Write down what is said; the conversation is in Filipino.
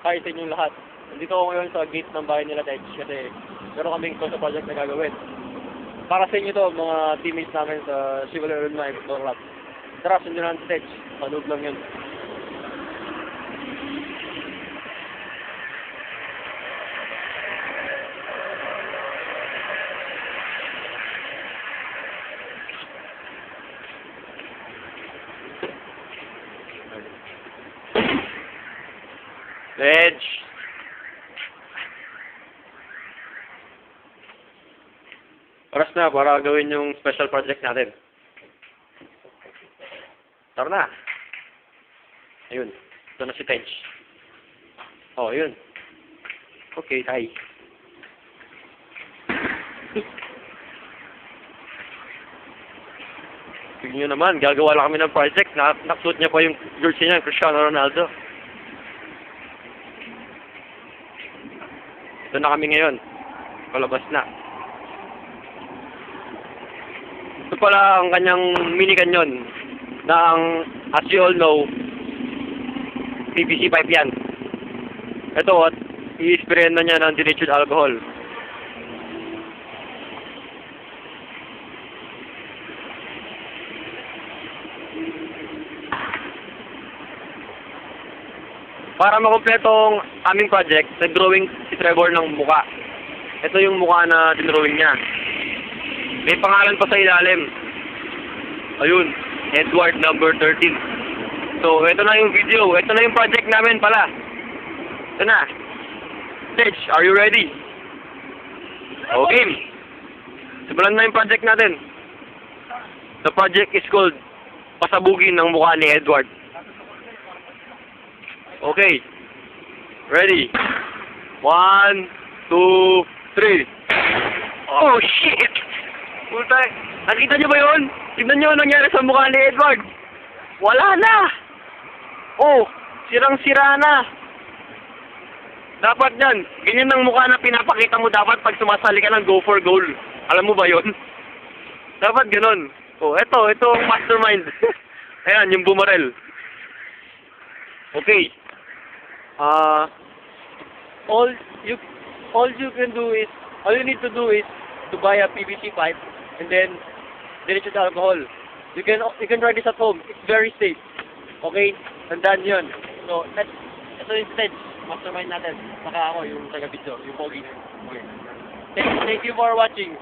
Hi sa inyong lahat. Nandito ako ngayon sa gate ng bahay nila Tej kasi meron kaming social project na gagawin. Para sa inyo to, mga teammates namin sa Civil Alumni Football Club. Tara, sundin natin si Tej. Panood lang yun. Tej! Oras na para gawin yung special project natin. Tara na. Ayun. Ito na si Tej. Oh, ayun. Okay, hi. Tignan nyo naman, gagawa lang kami ng project. Naksuot niya pa yung jersey niya, Cristiano Ronaldo. Ito na kami ngayon. Palabas na. Ito pala ang kanyang mini canyon na ang, as you all know, PVC pipe yan. Ito at i-sprayan na niya ng denatured alcohol. Para makumpleto ang aming project, nag-drawing si Trevor ng muka. Ito yung muka na dinrawing niya. May pangalan pa sa ilalim. Ayun, Edward number 13. So, ito na yung video. Ito na yung project namin pala. Ito na. Tej, are you ready? Okay. Simulan na yung project natin. The project is called Pasabugin ng mukha ni Edward. Okay. Ready? 1, 2, 3. Oh, shit! Puta, nakita niyo ba yun? Tignan niyo ang nangyari sa mukha ni Edward. Wala na! Oh, sirang-sira na. Dapat yan. Ganyan ang mukha na pinapakita mo dapat pag sumasali ka ng go for goal. Alam mo ba yun? Dapat ganun. Oh, ito ang mastermind. Ayan, yung bumarel. Okay. All you need to do is to buy a PVC pipe and then denatured alcohol. You can try this at home. It's very safe. Okay? Tandaan yun. So, ito yung Tej. Mastermind natin. Saka ako, yung taga-video, yung pogi. Okay. Thank you for watching.